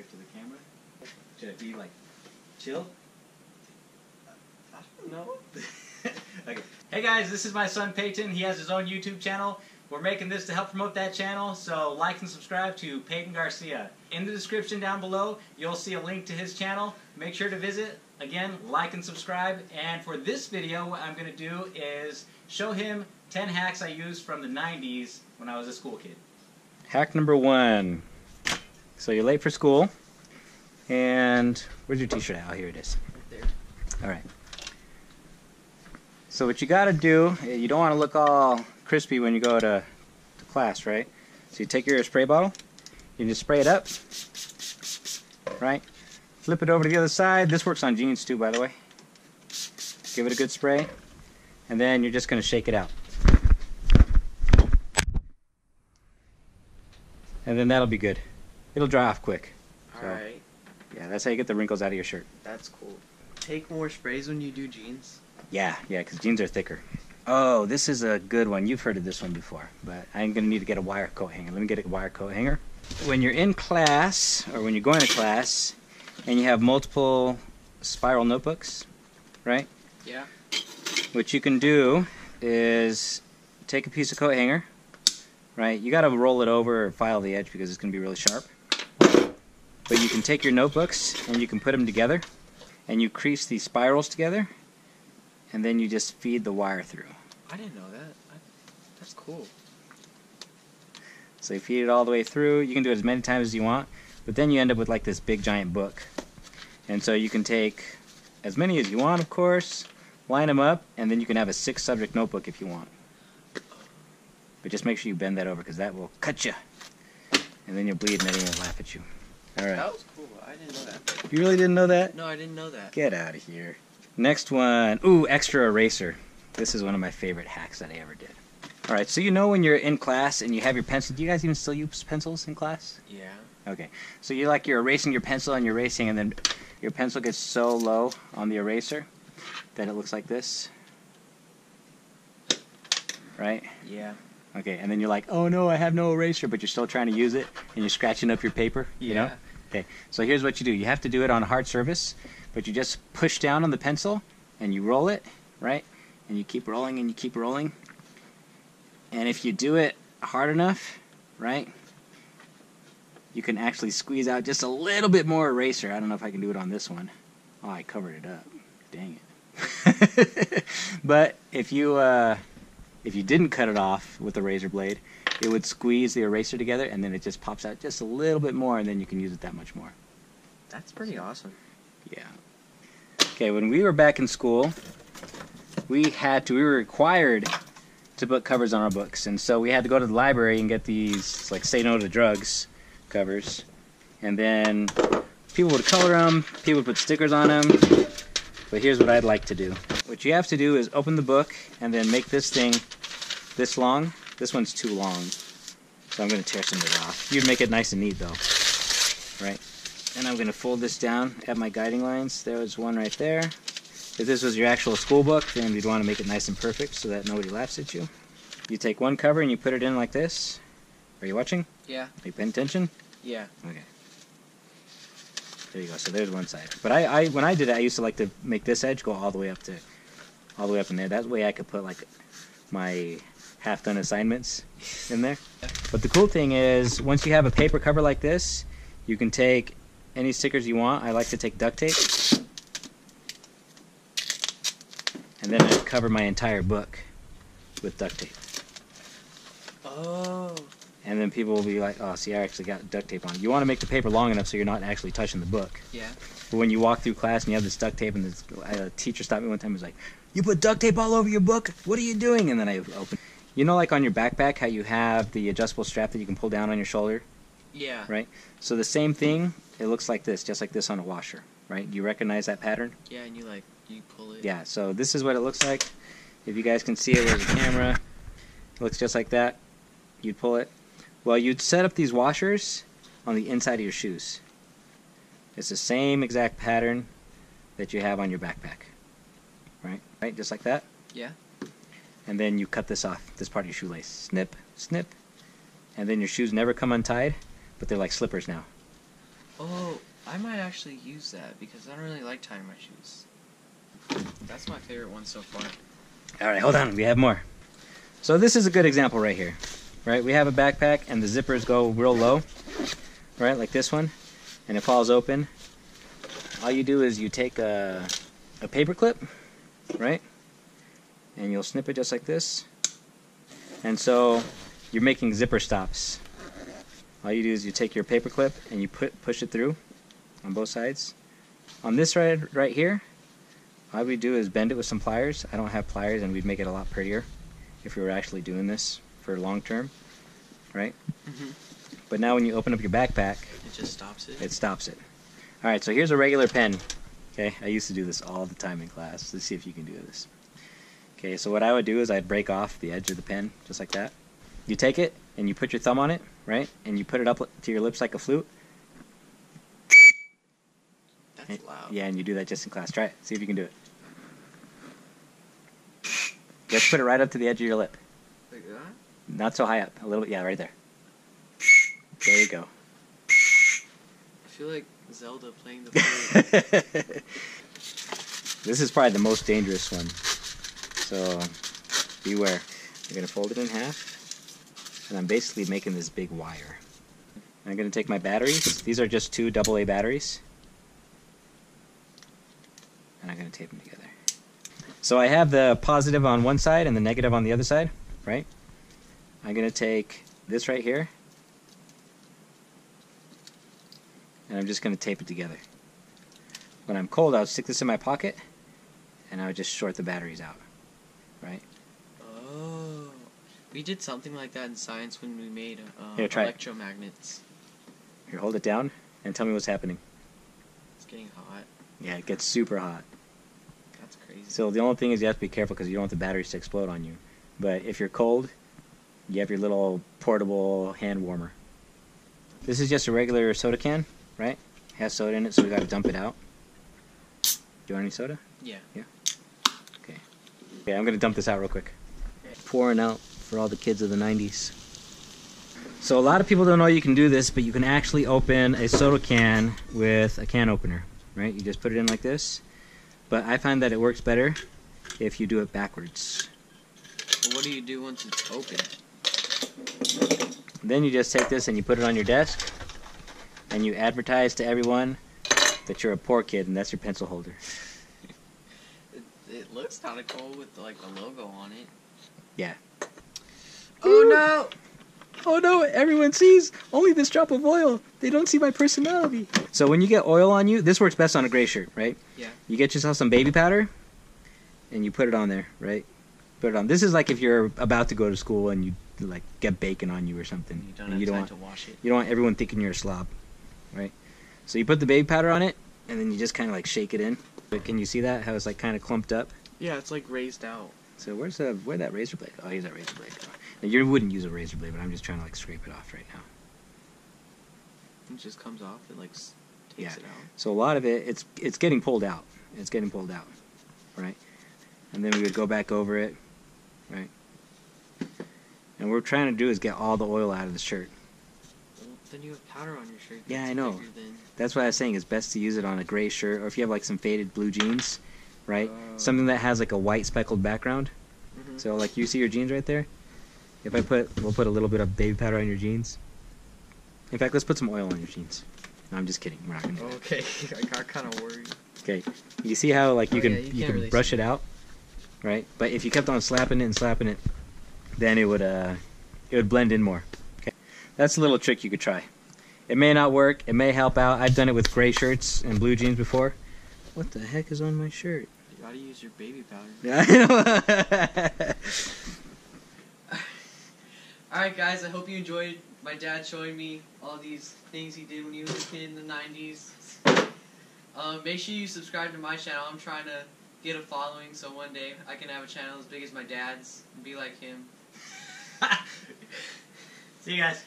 to the camera? Should it be like chill? I don't know. Okay. Hey guys, this is my son Peyton. He has his own YouTube channel. We're making this to help promote that channel, so like and subscribe to Peyton Garcia. In the description down below, you'll see a link to his channel. Make sure to visit. Again, like and subscribe. And for this video, what I'm going to do is show him 10 hacks I used from the 90s when I was a school kid. Hack number 1. So you're late for school, and where's your t-shirt at? Oh, here it is. Right there. Alright. So what you gotta do, you don't want to look all crispy when you go to class, right? So you take your spray bottle, you just spray it up, right? Flip it over to the other side. This works on jeans too, by the way. Give it a good spray, and then you're just gonna shake it out. And then that'll be good. It'll dry off quick. Alright. Yeah, that's how you get the wrinkles out of your shirt. That's cool. Take more sprays when you do jeans? Yeah, because jeans are thicker. Oh, this is a good one. You've heard of this one before, but I'm going to need to get a wire coat hanger. Let me get a wire coat hanger. When you're in class, or when you're going to class, and you have multiple spiral notebooks, right? Yeah. What you can do is take a piece of coat hanger, right? You got to roll it over or file the edge because it's going to be really sharp. But you can take your notebooks and you can put them together, and you crease these spirals together, and then you just feed the wire through. I didn't know that. That's cool. So you feed it all the way through. You can do it as many times as you want, but then you end up with like this big giant book. And so you can take as many as you want, of course, line them up, and then you can have a 6-subject notebook if you want. But just make sure you bend that over because that will cut you. And then you'll bleed and everyone will laugh at you. Alright. That was cool. I didn't know that. You really didn't know that? No, I didn't know that. Get out of here. Next one. Ooh, extra eraser. This is one of my favorite hacks that I ever did. Alright, so you know when you're in class and you have your pencil, do you guys even still use pencils in class? Yeah. Okay. So you're erasing your pencil and you're erasing, and then your pencil gets so low on the eraser that it looks like this. Right? Yeah. Okay, and then you're like, oh no, I have no eraser, but you're still trying to use it, and you're scratching up your paper, you know? Okay, so here's what you do. You have to do it on a hard surface, but you just push down on the pencil, and you roll it, right? And you keep rolling, and you keep rolling. And if you do it hard enough, right, you can actually squeeze out just a little bit more eraser. I don't know if I can do it on this one. Oh, I covered it up. Dang it. But if you didn't cut it off with a razor blade, it would squeeze the eraser together, and then it just pops out just a little bit more, and then you can use it that much more. That's pretty awesome. Yeah. Okay, when we were back in school, we were required to put covers on our books, and so we had to go to the library and get these, like, Say No to Drugs covers, and then people would color them, people would put stickers on them, but here's what I'd like to do. What you have to do is open the book and then make this thing this long. This one's too long, so I'm going to tear some of it off. You'd make it nice and neat though, right? And I'm going to fold this down at my guiding lines. There's one right there. If this was your actual school book, then you'd want to make it nice and perfect so that nobody laughs at you. You take one cover and you put it in like this. Are you watching? Yeah. Are you paying attention? Yeah. Okay. There you go. So there's one side. But when I did it, I used to like to make this edge go all the way up in there. That way I could put like my half-done assignments in there. But the cool thing is, once you have a paper cover like this, you can take any stickers you want. I like to take duct tape, and then I cover my entire book with duct tape. Oh. And then people will be like, oh, see, I actually got duct tape on. You want to make the paper long enough so you're not actually touching the book. Yeah. But when you walk through class and you have this duct tape, and a teacher stopped me one time and was like, you put duct tape all over your book? What are you doing? And then I opened. You know, like on your backpack, how you have the adjustable strap that you can pull down on your shoulder? Yeah. Right? So the same thing, it looks like this, just like this on a washer. Right? Do you recognize that pattern? Yeah, and you pull it. Yeah, so this is what it looks like. If you guys can see it, there's a camera. It looks just like that. You'd pull it. Well, you'd set up these washers on the inside of your shoes. It's the same exact pattern that you have on your backpack. Right? Right? Just like that? Yeah. And then you cut this off, this part of your shoelace. Snip, snip. And then your shoes never come untied, but they're like slippers now. Oh, I might actually use that because I don't really like tying my shoes. That's my favorite one so far. Alright, hold on, we have more. So this is a good example right here. Right, we have a backpack and the zippers go real low. Right, like this one. And it falls open. All you do is you take a paper clip, right? And you'll snip it just like this. And so you're making zipper stops. All you do is you take your paper clip and you push it through on both sides. On this right here, all we do is bend it with some pliers. I don't have pliers, and we'd make it a lot prettier if we were actually doing this for long term, right? Mm-hmm. But now when you open up your backpack, it just stops it? It stops it. Alright, so here's a regular pen. Okay, I used to do this all the time in class. Let's see if you can do this. Okay, so what I would do is I'd break off the edge of the pen, just like that. You take it, and you put your thumb on it, right? And you put it up to your lips like a flute. That's loud. Yeah, and you do that just in class. Try it. See if you can do it. Just put it right up to the edge of your lip. Like that? Not so high up. A little bit. Yeah, right there. There you go. I feel like Zelda playing the flute. This is probably the most dangerous one. So, beware. I'm going to fold it in half. And I'm basically making this big wire. I'm going to take my batteries. These are just 2 AA batteries. And I'm going to tape them together. So I have the positive on one side and the negative on the other side, right? I'm going to take this right here. And I'm just going to tape it together. When I'm cold, I'll stick this in my pocket. And I would just short the batteries out, right? Oh. We did something like that in science when we made Here, try electromagnets. Here, hold it down and tell me what's happening. It's getting hot. Yeah, it gets super hot. That's crazy. So the only thing is you have to be careful because you don't want the batteries to explode on you. But if you're cold, you have your little portable hand warmer. This is just a regular soda can, right? It has soda in it, so we got to dump it out. Do you want any soda? Yeah. Yeah? Okay. Okay, I'm going to dump this out real quick. Pouring out for all the kids of the 90s. So a lot of people don't know you can do this, but you can actually open a soda can with a can opener, right? You just put it in like this. But I find that it works better if you do it backwards. Well, what do you do once it's open? Then you just take this and you put it on your desk, and you advertise to everyone that you're a poor kid, and that's your pencil holder. It looks kind of cool with like the logo on it. Yeah. Oh no! Oh no, everyone sees only this drop of oil. They don't see my personality. So when you get oil on you, this works best on a gray shirt, right? Yeah. You get yourself some baby powder, and you put it on there, right? Put it on. This is like if you're about to go to school and you like get bacon on you or something. You don't and have time want, to wash it. You don't want everyone thinking you're a slob, right? So you put the baby powder on it, and then you just kind of like shake it in. But can you see that? How it's like kind of clumped up? Yeah, it's like raised out. So where's that razor blade? Oh, here's that razor blade. Now, you wouldn't use a razor blade, but I'm just trying to like scrape it off right now. It just comes off. It like takes Yeah. it out. So a lot of it, it's getting pulled out. It's getting pulled out, right? And then we would go back over it, right? And what we're trying to do is get all the oil out of the shirt. Well, then you have powder on your shirt. Yeah, That's I know. bigger than- That's why I was saying it's best to use it on a gray shirt, or if you have like some faded blue jeans, right? Something that has like a white speckled background. Mhm. So like you see your jeans right there. If we'll put a little bit of baby powder on your jeans. In fact, let's put some oil on your jeans. No, I'm just kidding. We're not gonna do that. Okay, I got kind of worried. Okay, you see how like you Oh, can yeah, you you can't can really brush see it out, right? But if you kept on slapping it, then it would blend in more. Okay, that's a little trick you could try. It may not work. It may help out. I've done it with gray shirts and blue jeans before. What the heck is on my shirt? You gotta use your baby powder. Yeah, I know. Alright guys, I hope you enjoyed my dad showing me all these things he did when he was a kid in the 90s. Make sure you subscribe to my channel. I'm trying to get a following so one day I can have a channel as big as my dad's and be like him. See you guys.